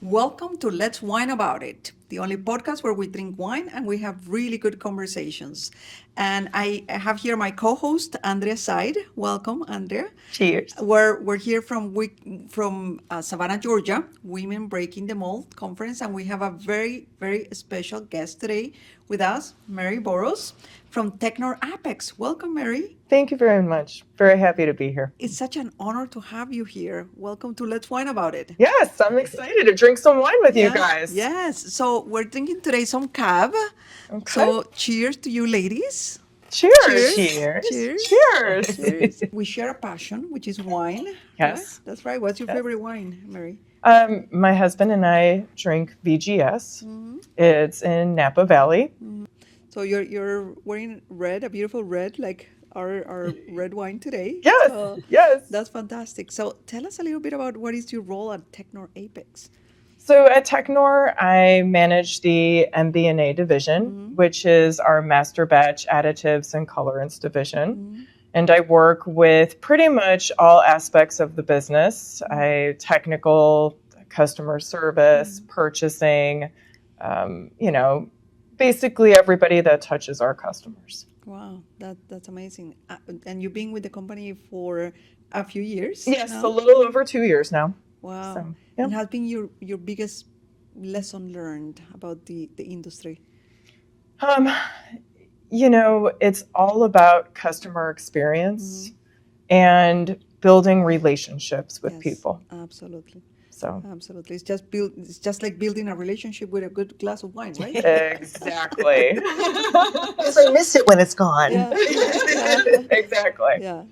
Welcome to Let's Wine About It, the only podcast where we drink wine and we have really good conversations. And I have here my co-host Andrea Side. Welcome, Andrea. Cheers. We're here from Savannah, Georgia, Women Breaking the Mold conference, and we have a very special guest today with us, Mary Boros from Teknor Apex. Welcome, Mary. Thank you very much. Very happy to be here. It's such an honor to have you here. Welcome to Let's Wine About It. Yes, I'm excited to drink some wine with you guys. Yes. So we're drinking today some cab. Okay. So cheers to you ladies. Cheers. Cheers. Cheers. Cheers. Cheers. We share a passion, which is wine. Yes. Right? That's right. What's your favorite wine, Mary? My husband and I drink VGS. It's in Napa Valley. So you're wearing red, a beautiful red, like our red wine today. Yes. So Yes. that's fantastic. So tell us a little bit about what is your role at Teknor Apex. So at Teknor, I manage the MB&A Division, which is our master batch additives and colorants division. And I work with pretty much all aspects of the business. Technical, customer service, purchasing, basically everybody that touches our customers. Wow, that's amazing. And you've been with the company for a few years? Yes, now? a little over 2 years now. Wow. So, yeah. And has been your biggest lesson learned about the industry? It's all about customer experience and building relationships with people. Absolutely. So Absolutely. It's just like building a relationship with a good glass of wine, right? exactly. Because I miss it when it's gone. Yeah. Exactly. Yeah,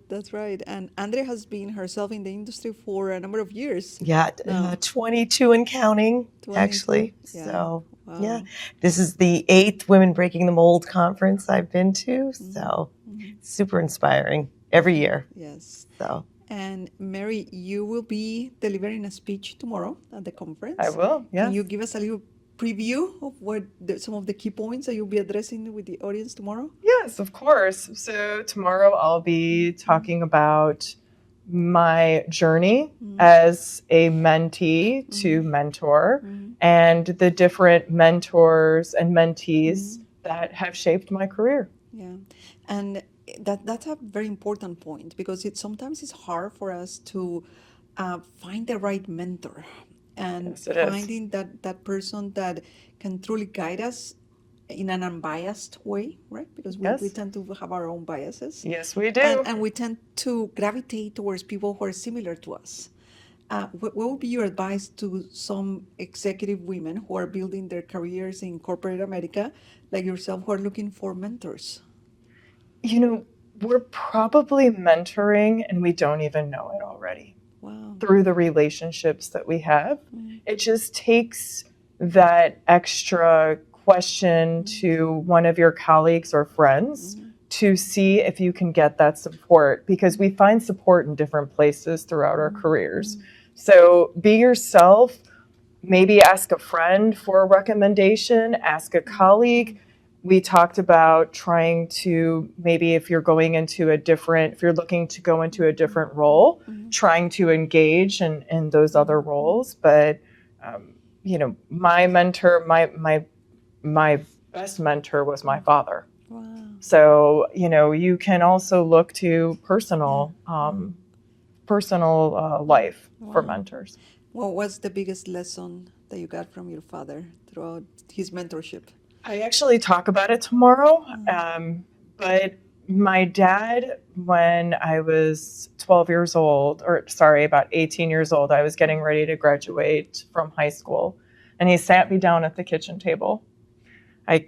that's right. And Andrea has been herself in the industry for a number of years. Yeah, No. 22 and counting, 22, actually. yeah. So, Wow. yeah, this is the 8th Women Breaking the Mold conference I've been to. So, super inspiring every year. Yes. So, And Mary, you will be delivering a speech tomorrow at the conference. I will. Yes. Can you give us a little preview of what some of the key points that you'll be addressing with the audience tomorrow? Yes, of course. So tomorrow I'll be talking about my journey as a mentee to mentor and the different mentors and mentees that have shaped my career. Yeah, and that's a very important point because sometimes it's hard for us to find the right mentor and Yes, it is. finding that person that can truly guide us in an unbiased way, right? Because we Yes. tend to have our own biases. Yes, we do. And we tend to gravitate towards people who are similar to us. What would be your advice to some executive women who are building their careers in corporate America, like yourself, who are looking for mentors? We're probably mentoring and we don't even know it already. Wow. Through the relationships that we have. It just takes that extra question to one of your colleagues or friends to see if you can get that support, because we find support in different places throughout our careers. So be yourself, maybe ask a friend for a recommendation, ask a colleague. We talked about trying to, maybe if you're looking to go into a different role, trying to engage in those other roles. But, my mentor, my best mentor was my father. Wow. So, you can also look to personal life for mentors. Well, what's the biggest lesson that you got from your father throughout his mentorship? I actually talk about it tomorrow, but my dad, when I was 12 years old, about 18 years old, I was getting ready to graduate from high school, and he sat me down at the kitchen table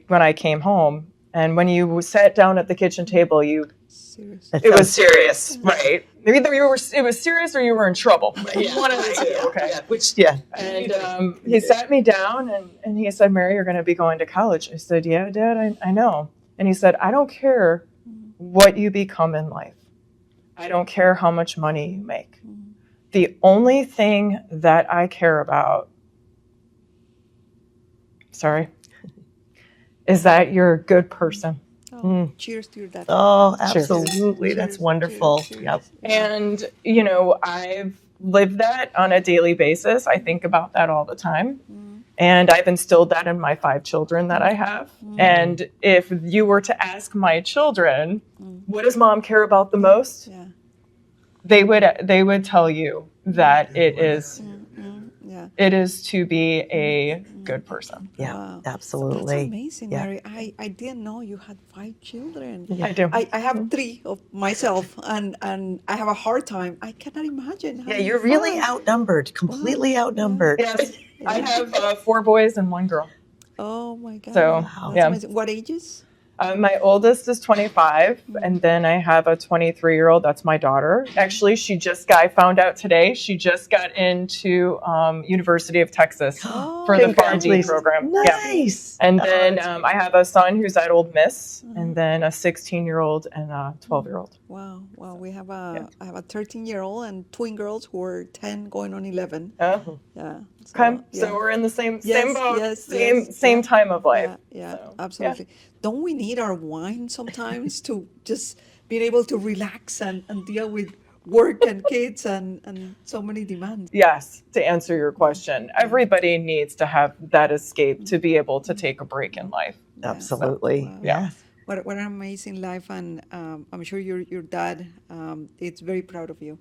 when I came home. And when you sat down at the kitchen table, Serious. that it was sounds serious, right? Either it was serious or you were in trouble. One of the two, okay? Yeah, which, yeah. And he sat me down and he said, "Mary, you're going to be going to college." I said, "Yeah, Dad, I know." And he said, "I don't care what you become in life. I don't care how much money you make. The only thing that I care about, is that you're a good person Oh, cheers to your dad. Oh, Cheers. absolutely. That's Cheers, wonderful. cheers, Yep. cheers. And, I've lived that on a daily basis. I think about that all the time. And I've instilled that in my 5 children that I have. And if you were to ask my children, what does mom care about the most? Yeah, They would tell you that yeah. it is to be a good person. Yeah, Wow. absolutely. That's amazing, Yeah. Mary. I didn't know you had 5 children. I do. I have 3 of myself, and I have a hard time. I cannot imagine. Yeah, having you're really 5. outnumbered, completely Wow. outnumbered. Yes, I have 4 boys and 1 girl. Oh my God. So, That's yeah. amazing. What ages? My oldest is 25, and then I have a 23-year-old. That's my daughter. Actually, I found out today, she just got into University of Texas for the PharmD Congratulations. program. Yeah. Nice. And then I have a son who's at Ole Miss, and then a 16-year-old and a 12-year-old. Wow. Wow. We have I have a 13-year-old and twin girls who are 10 going on 11. Oh, Yeah. okay. Yeah. So we're in the same Yes, boat, yes, same yes. same Yeah. time of life. Yeah, So, absolutely. Don't we need our wine sometimes to just being able to relax and deal with work and kids and so many demands? Yes, to answer your question, everybody needs to have that escape to be able to take a break in life. Absolutely. Wow. Yeah. Yes. What an amazing life, and I'm sure your dad is very proud of you,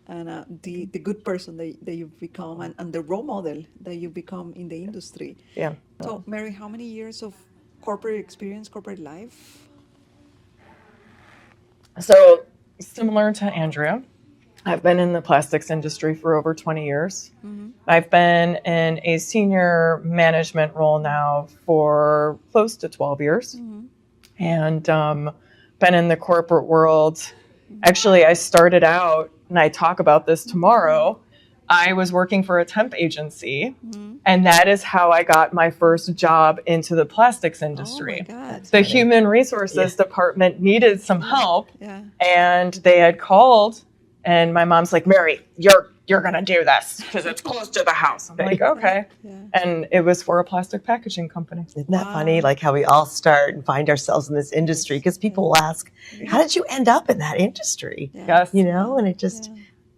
and the good person that you've become, and the role model that you've become in the industry. Yeah. So, Mary, how many years of corporate experience, corporate life? So, similar to Andrea, I've been in the plastics industry for over 20 years. I've been in a senior management role now for close to 12 years. And been in the corporate world. Actually, I started out, and I talk about this tomorrow, I was working for a temp agency, and that is how I got my first job into the plastics industry. Oh my God. The human resources department needed some help, Yeah. and they had called, and my mom's like, Mary, you're gonna do this because it's close to the house. I'm like, okay. Yeah. And it was for a plastic packaging company. Isn't that funny? Like how we all start and find ourselves in this industry, because people will ask, how did you end up in that industry? Yes. You know, and it just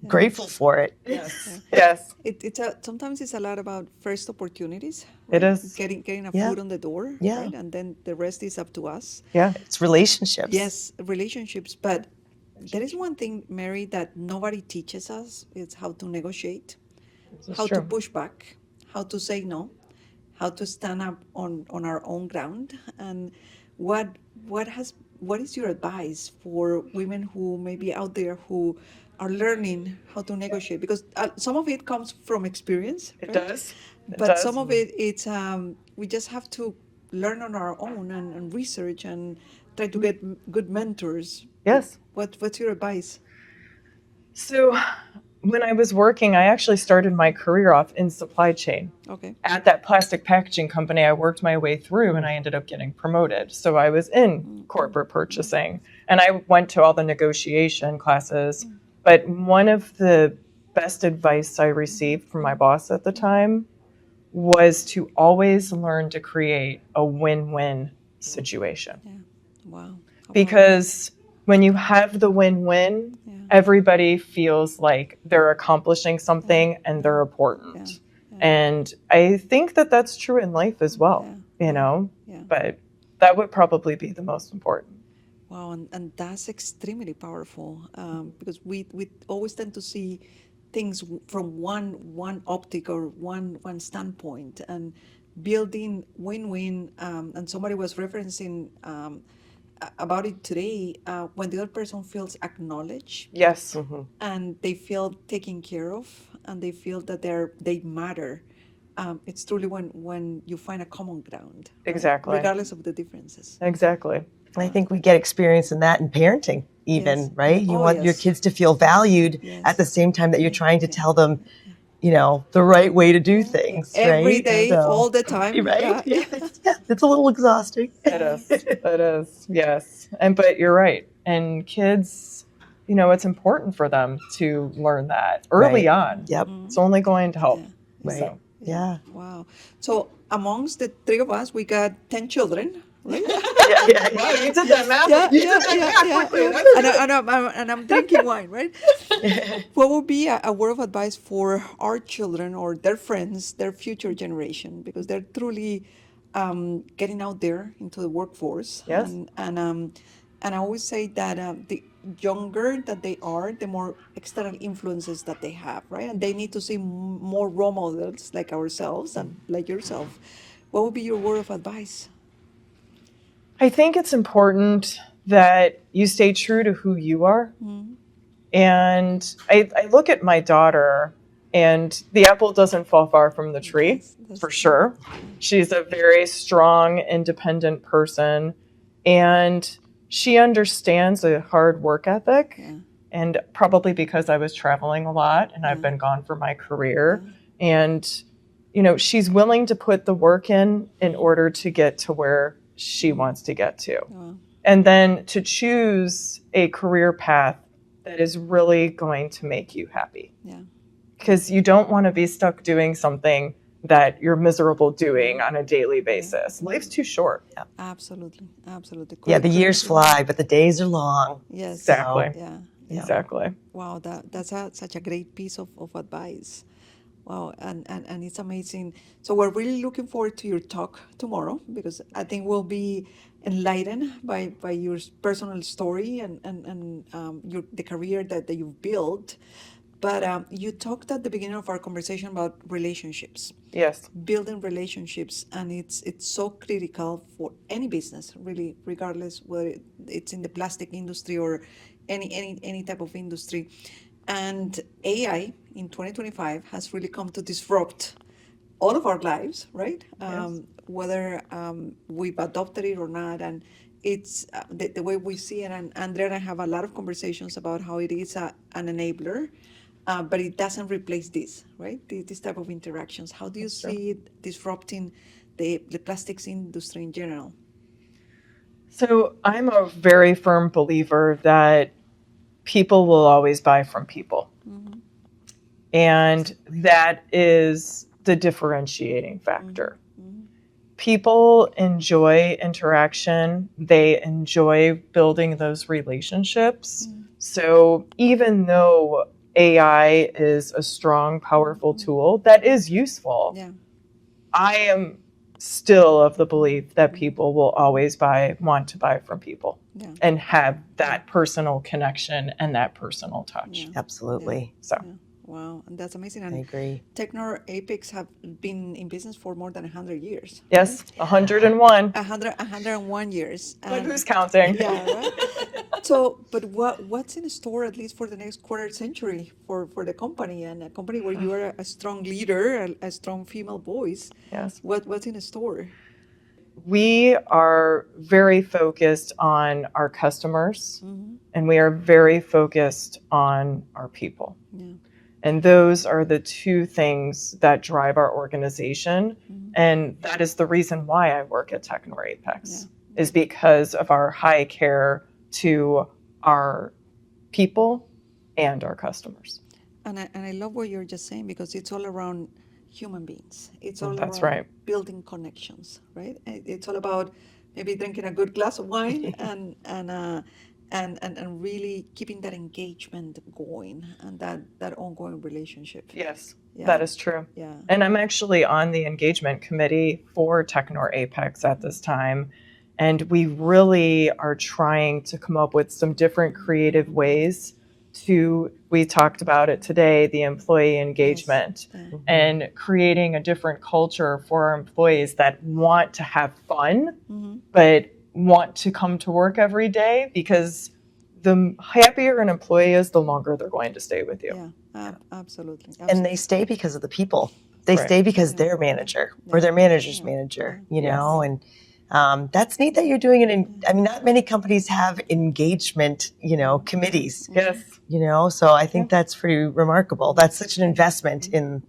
grateful for it. Yes. Yes. It's sometimes it's a lot about first opportunities. It right? is. Getting a Yeah. foot on the door, Yeah. right? And then the rest is up to us. Yeah. It's relationships. Yes, relationships, but there is one thing, Mary, that nobody teaches us. It's how to negotiate, how to true. push back, how to say no, how to stand up on our own ground. And what is your advice for women who may be out there who are learning how to negotiate? Because some of it comes from experience. It right? does. It But does. some of it's we just have to learn on our own and research and try to get good mentors. Yes. What's your advice? So when I was working, I actually started my career off in supply chain. Okay. At that plastic packaging company, I worked my way through and I ended up getting promoted. So I was in corporate purchasing and I went to all the negotiation classes. But one of the best advice I received from my boss at the time was to always learn to create a win-win situation. Yeah. Wow. Because when you have the win-win, everybody feels like they're accomplishing something and they're important. And I think that that's true in life as well, you know, but that would probably be the most important. Wow, and that's extremely powerful because we always tend to see things from one optic or one standpoint, and building win-win. And somebody was referencing about it today when the other person feels acknowledged. Yes. And they feel taken care of, and they feel that they matter. It's truly when you find a common ground. Right? Exactly. Regardless of the differences. Exactly. I think we get experience in that in parenting, even, Yes. right? You Oh, want your yes. kids to feel valued at the same time that you're trying to tell them, you know, the right way to do things. Every right? day, So- all the time. Right? Yeah. Yeah, it's a little exhausting. It is. It is. Yes. But you're right. And kids, you know, it's important for them to learn that early Right. on. Yep. It's only going to help. Right. So, Yeah. Wow. So amongst the three of us, we got 10 children. right? Wow, you did that math. You did that math quickly. And I'm drinking wine, right? What would be a word of advice for our children or their friends, their future generation, because they're truly getting out there into the workforce, Yes. and I always say that the younger that they are, the more external influences that they have, right? And they need to see more role models like ourselves and like yourself. What would be your word of advice? I think it's important that you stay true to who you are. And I look at my daughter, and the apple doesn't fall far from the tree, for sure. She's a very strong, independent person, and she understands a hard work ethic. Yeah. And probably because I was traveling a lot and I've been gone for my career. And, she's willing to put the work in order to get to where she wants to get to. And then to choose a career path that is really going to make you happy. Yeah. Because you don't want to be stuck doing something that you're miserable doing on a daily basis. Life's too short. Absolutely. Absolutely. Yeah, the years fly, but the days are long. Yes. Exactly. Yeah. Exactly. Wow, that's such a great piece of advice. Wow, and it's amazing. So we're really looking forward to your talk tomorrow because I think we'll be enlightened by your personal story and the career that you've built. But you talked at the beginning of our conversation about relationships, Yes. building relationships, and it's so critical for any business, really, regardless whether it's in the plastic industry or any type of industry. And AI in 2025 has really come to disrupt all of our lives, right? Whether we've adopted it or not, and it's the way we see it. And Andrea and I have a lot of conversations about how it is an enabler, but it doesn't replace this, right? This type of interactions. How do you That's true. see it disrupting the plastics industry in general? So I'm a very firm believer that people will always buy from people. And that is the differentiating factor. People enjoy interaction, they enjoy building those relationships. So even though AI is a strong, powerful tool that is useful, Yeah. I am still of the belief that people will always want to buy from people Yeah. and have that personal connection and that personal touch. Absolutely. So Yeah. Wow, and that's amazing. I And agree. Teknor Apex have been in business for more than 100 years. yes, 101. 101 years. But And who's counting? yeah, right. So, but what's in store at least for the next quarter century for the company and a company where you are a strong leader, a strong female voice? Yes. What's in store? We are very focused on our customers and we are very focused on our people. Yeah. And those are the two things that drive our organization. And that is the reason why I work at Teknor Apex, is because of our high care to our people and our customers. And I love what you're just saying because it's all around human beings. It's all That's around right. building connections, right? It's all about maybe drinking a good glass of wine and really keeping that engagement going and that ongoing relationship. Yes, Yeah. that is true. Yeah. And I'm actually on the engagement committee for Teknor Apex at this time. And we really are trying to come up with some different creative ways we talked about it today, the employee engagement, and creating a different culture for our employees that want to have fun, but want to come to work every day, because the happier an employee is, the longer they're going to stay with you. Yeah, absolutely. And they stay because of the people. They Right. stay because their manager or their manager's manager, and that's neat that you're doing it. I mean, not many companies have engagement, committees, Yes. so I think that's pretty remarkable. That's such an investment in,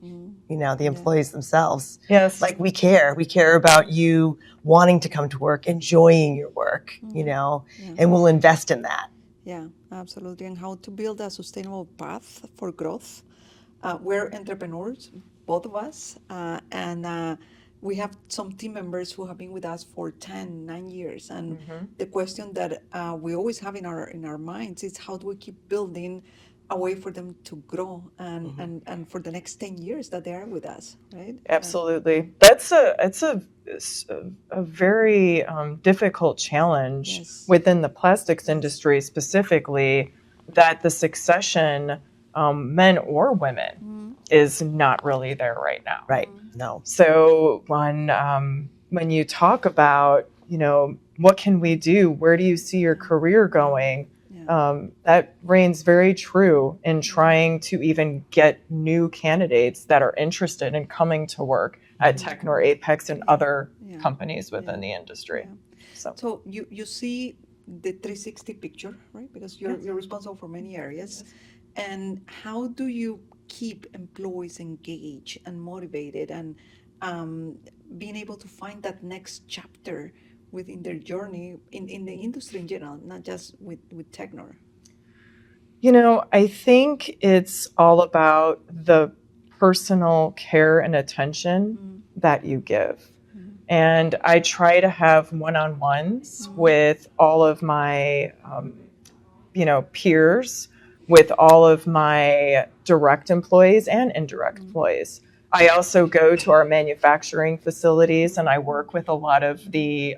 the employees themselves. Yes. Like we care about you wanting to come to work, enjoying your work, and we'll invest in that. Yeah, absolutely. And how to build a sustainable path for growth. We're entrepreneurs, both of us, and we have some team members who have been with us for 9 years, and the question that we always have in our minds is how do we keep building a way for them to grow and for the next 10 years that they are with us, right? Absolutely. It's a very difficult challenge Yes. within the plastics industry specifically, that the succession, men or women, is not really there right now. Right. No. So when you talk about, what can we do? Where do you see your career going? That reigns very true in trying to even get new candidates that are interested in coming to work at Teknor Apex and other companies within the industry. So you see the 360 picture, right? Because you're responsible for many areas. And how do you keep employees engaged and motivated and being able to find that next chapter within their journey in the industry in general, not just with Teknor? I think it's all about the personal care and attention that you give. And I try to have one-on-ones with all of my, peers, with all of my direct employees and indirect employees. I also go to our manufacturing facilities and I work with a lot of the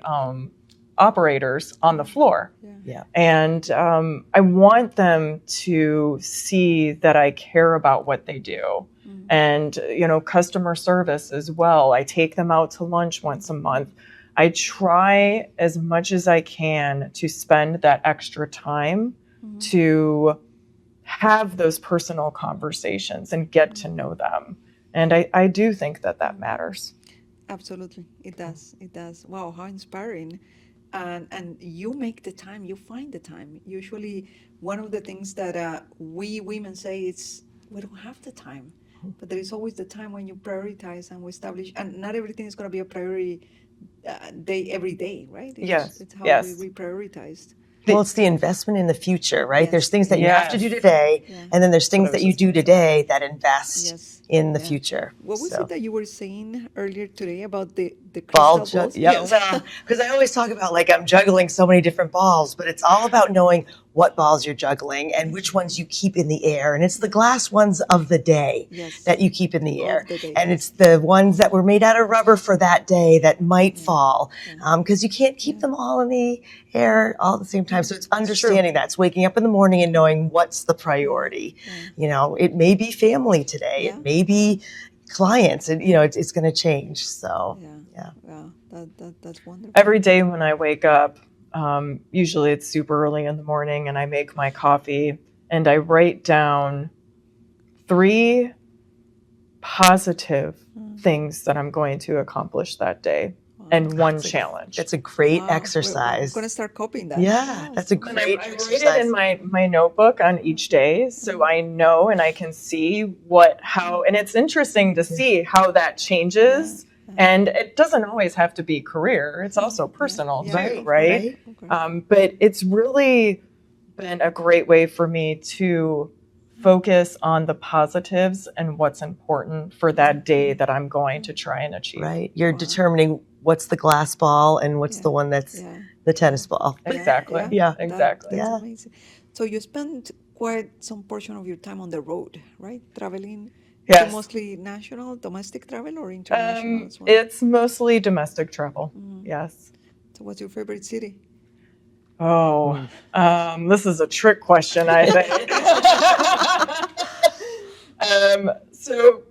operators on the floor. Yeah. And I want them to see that I care about what they do. And, customer service as well. I take them out to lunch once a month. I try as much as I can to spend that extra time to have those personal conversations and get to know them. And I do think that matters. Absolutely. It does. It does. Wow, how inspiring. And you make the time, you find the time. Usually one of the things that we women say is we don't have the time. But there is always the time when you prioritize and we establish, and not everything is going to be a priority day every day, right? It's how we reprioritized. Well, it's the investment in the future, right? Yes. There's things that you have to do today, and then there's things that you do today that invest in the future. What was it that you were saying earlier today about the ball crystal balls? Yeah, because I always talk about I'm juggling so many different balls, but it's all about knowing what balls you're juggling and which ones you keep in the air. And it's the glass ones of the day that you keep in the air. And it's the ones that were made out of rubber for that day that might fall, because you can't keep them all in the air all at the same time. So it's understanding that. It's waking up in the morning and knowing what's the priority. It may be family today. It may be clients, and it's going to change. So that's wonderful. Every day when I wake up, usually it's super early in the morning, and I make my coffee and I write down 3 positive things that I'm going to accomplish that day. And one challenge. That's a great exercise. We're going to start copying that. Yeah, that's a great exercise. I write it in my notebook on each day, so I know and I can see how, and it's interesting to see how that changes. And it doesn't always have to be career. It's also personal too, right? Okay. But it's really been a great way for me to focus on the positives and what's important for that day that I'm going to try and achieve. Right. You're determining what's the glass ball and what's the one that's the tennis ball. Exactly. Exactly. That's amazing. So you spend quite some portion of your time on the road, right? Traveling. Yes. So mostly national, domestic travel or international as well? It's mostly domestic travel. Yes. So what's your favorite city? Oh, this is a trick question, I think. So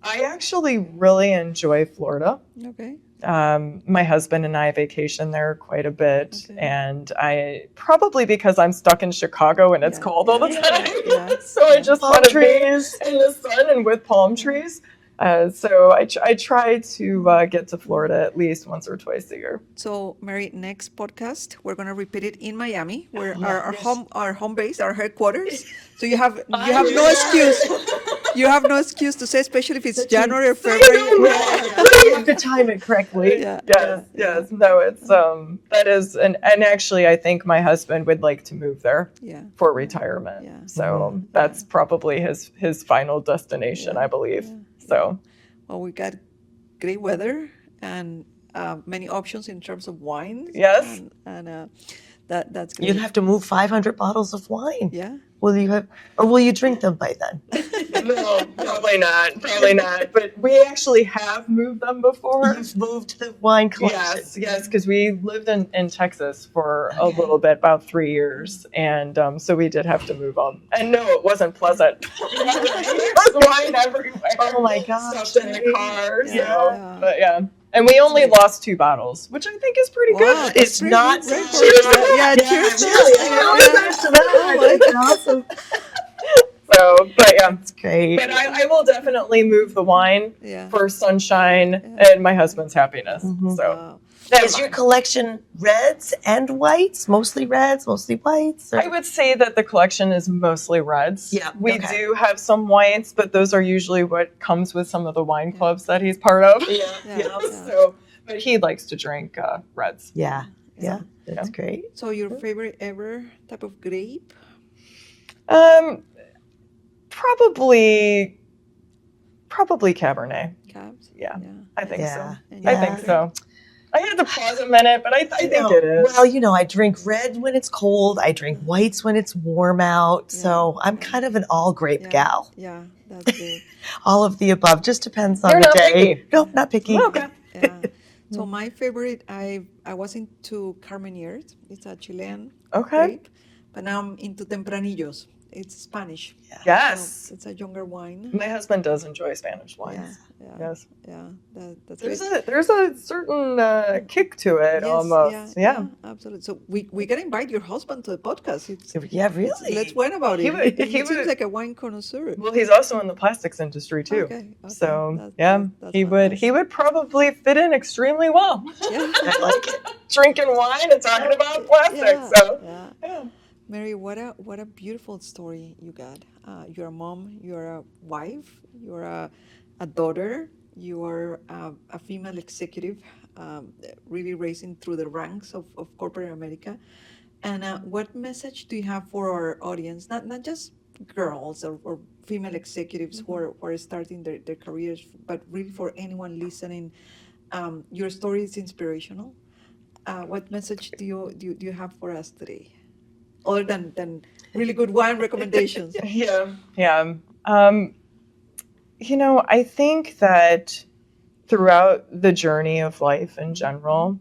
I actually really enjoy Florida. Okay. My husband and I vacation there quite a bit, and I probably because I'm stuck in Chicago and it's cold all the time, so I just want to be in the sun and with palm trees. So I try to get to Florida at least once or twice a year. So Mary, next podcast we're gonna repeat it in Miami, where our home base, our headquarters. So you have no excuse. You have no excuse to say, especially if it's January or February. You have to time it correctly. Yes. No, it's that is, and actually I think my husband would like to move there for retirement. Yeah. So that's probably his final destination, I believe. So, well, we got great weather, and many options in terms of wines. Yes. And that's great. You'd have to move 500 bottles of wine. Yeah. Will you drink them by then? No, probably not. Probably not. But we actually have moved them before. You've moved the wine collection. Yes, because we lived in Texas for a little bit, about 3 years, and so we did have to move them. And no, it wasn't pleasant. There was wine everywhere. Oh my gosh. Stuffed in the car. Yeah, So, yeah. but yeah. And we only lost 2 bottles, which I think is pretty Wow, good. that's It's pretty not good, right? cheers to Yeah, that. cheers to Really, that. awesome. So, but yeah. That's great. But I will definitely move the wine Yeah. for sunshine and my husband's happiness. Mhm. So, Wow. never Is your mind. collection reds and whites? Mostly reds, mostly whites? Or- I would say that the collection is mostly reds. Yeah, We okay. do have some whites, but those are usually what comes with some of the wine clubs that he's part of. Yeah. Yeah. So, but he likes to drink reds. Yeah. That's great. So your favorite ever type of grape? Probably Cabernet. Cabs? Yeah, I think Yeah. so. And I you- think so. I had to pause a minute, but I think it is. Well, I drink red when it's cold. I drink whites when it's warm out. So I'm kind of an all grape Yeah. gal. Yeah, that's good. All of the above. Just depends on You're the not day. picky. Nope, not picky. Okay. Yeah. So my favorite, I was into Carmenier's. It's a Chilean Okay. grape, but now I'm into Tempranillos. It's Spanish. Yes. So it's a younger wine. My husband does enjoy Spanish Yeah, wines. yeah, Yes. yeah. That's There's great. there's a certain kick to it Yes, almost. Yeah. absolutely. So we gotta invite your husband to the podcast. Yeah, really. Let's wine about He it. would- He he seems would- like a wine connoisseur. Well, he's also in the plastics industry too. Okay, So that's- yeah, that's he would probably fit in extremely well. Yeah. I like it. Drinking wine and talking about plastics. So yeah. yeah. Mary, what a beautiful story you got. You're a mom, you're a wife, you're a daughter, you're a female executive, really raising through the ranks of corporate America. And what message do you have for our audience? Not just girls or female executives who are starting their careers, but really for anyone listening. Your story is inspirational. What message do you have for us today? Other than really good wine recommendations. Yeah. I think that throughout the journey of life in general,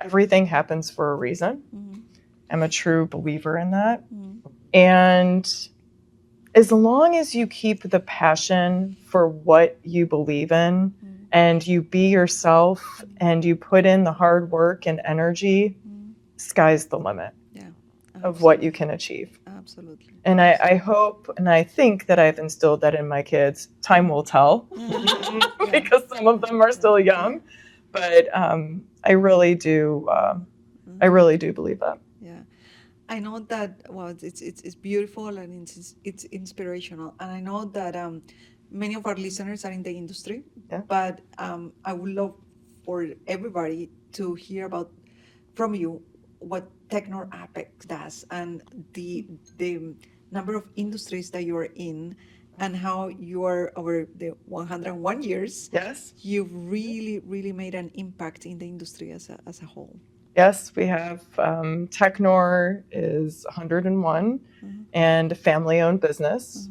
everything happens for a reason. Mhm. I'm a true believer in that. Mhm. And as long as you keep the passion for what you believe in and you be yourself and you put in the hard work and energy, sky's the limit Yeah, of what you can achieve. absolutely. And I hope and I think that I've instilled that in my kids. Time will tell because some of them are still young, but I really do believe that. Yeah, I know that. Well, it's beautiful and it's inspirational, and I know that many of our listeners are in the industry. Yeah. But I would love for everybody to hear about from you what Teknor Apex does and the number of industries that you're in, and how you are over the 101 years. Yes. You've really made an impact in the industry as a whole. Yes, we have Teknor is 101 and a family-owned business,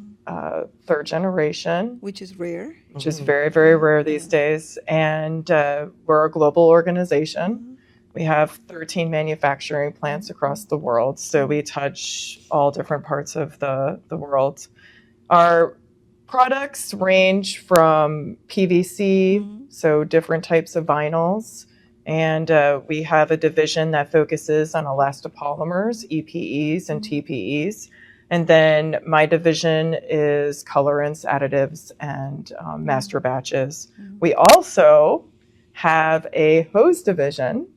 third generation, Which is rare. which is very, very rare these days. And we're a global organization. We have 13 manufacturing plants across the world, so we touch all different parts of the world. Our products range from PVC, so different types of vinyls, and we have a division that focuses on elastopolymers, EPEs, and TPEs. And then my division is colorants, additives, and master batches. We also have a hose division,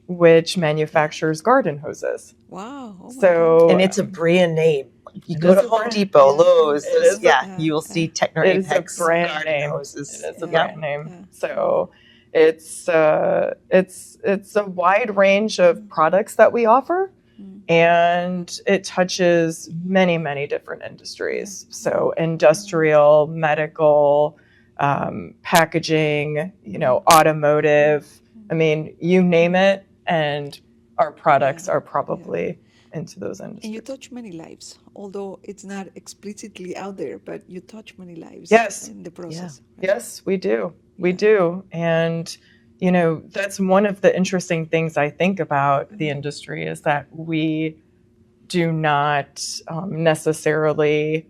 which manufactures garden hoses. Wow. Oh my So, And it's a brand name. You go It's to a Home brand. Depot, Yeah. Lowe's, It is a- yeah, you will see Teknor it is Apex a brand garden name. hoses. It is a Yeah. brand name. Yeah. So it's a wide range of products that we offer, and it touches many different industries. So industrial, medical, packaging, automotive. I mean, you name it, and our products are probably into those industries. And you touch many lives, although it's not explicitly out there, but you touch many lives in the process. Yeah. Right? Yes, we do. We do. And, that's one of the interesting things I think about the industry is that we do not necessarily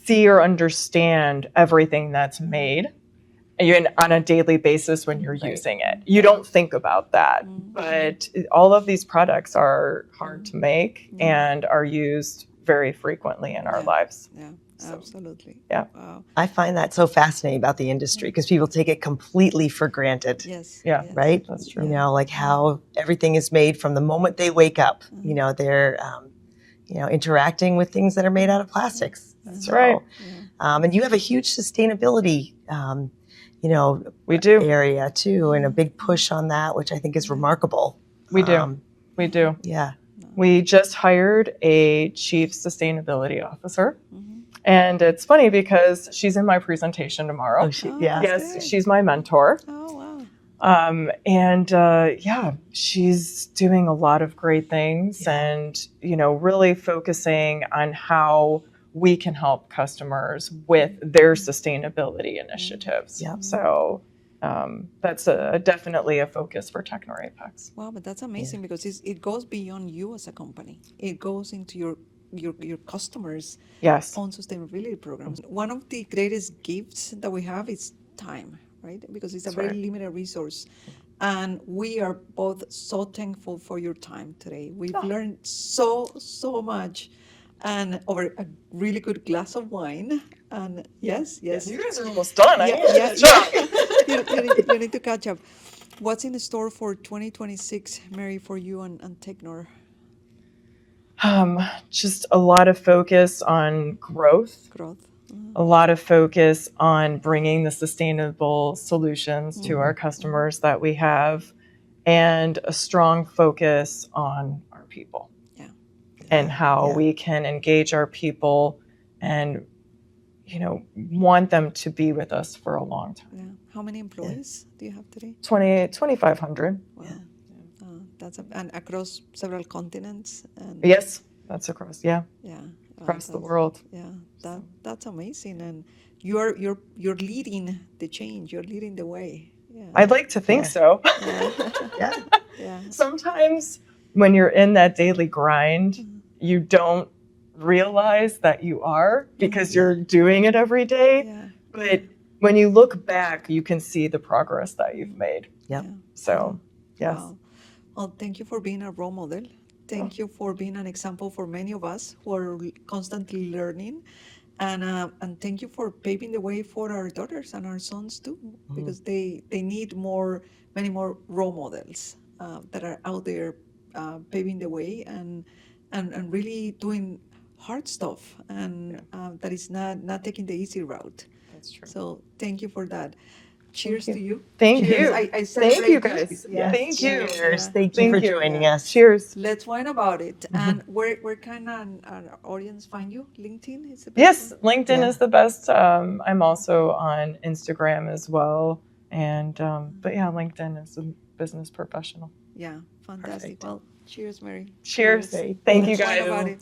see or understand everything that's made on a daily basis when you're using it. You don't think about that. But all of these products are hard to make and are used very frequently in our lives. Yeah, absolutely. Yeah. Wow. I find that so fascinating about the industry because people take it completely for granted. Yes. Yeah. Yes. Right? That's true. Like how everything is made from the moment they wake up. They're, interacting with things that are made out of plastics. That's right. And you have a huge sustainability, we do. area too, and a big push on that, which I think is remarkable. We do. We do. Yeah. We just hired a chief sustainability officer. And it's funny because she's in my presentation tomorrow. Yes, she's my mentor. Oh, wow. She's doing a lot of great things and, really focusing on how we can help customers with their sustainability initiatives. Yeah. So that's definitely a focus for Teknor Apex. Wow, but that's amazing because it goes beyond you as a company. It goes into your customers' own sustainability programs. One of the greatest gifts that we have is time, right? Because it's a very limited resource. And we are both so thankful for your time today. We've learned so much. And over a really good glass of wine. And yes. You guys are almost done. You need to catch up. What's in the store for 2026, Mary, for you and Teknor? Just a lot of focus on growth. A lot of focus on bringing the sustainable solutions to our customers that we have, and a strong focus on our people. And how we can engage our people and, want them to be with us for a long time. Yeah. How many employees do you have today? 2,500. Wow. And across several continents. Yes, that's across. Across the world. Yeah, that's amazing. And you're leading the change. You're leading the way. Yeah. I'd like to think so. Yeah. Sometimes when you're in that daily grind, you don't realize that you are because you're doing it every day. Yeah. But when you look back, you can see the progress that you've made. Yep. So, yes. Wow. Well, thank you for being a role model. Thank you for being an example for many of us who are constantly learning. And thank you for paving the way for our daughters and our sons too, because they need many more role models that are out there paving the way and really doing hard stuff and that is not taking the easy route. That's true. So thank you for that. Cheers to you. Thank Cheers. you. I Thank you, celebrate guys. Yes. Thank you. Cheers. Yeah. Thank you for joining us. Cheers. Let's wine about it. And where can our audience find you? LinkedIn is the best Yes, one? LinkedIn is the best. I'm also on Instagram as well. And, but yeah, LinkedIn is a business professional. Yeah, fantastic. Perfect. Well, cheers, Mary. Cheers. Thank you, Let's wine guys. about it.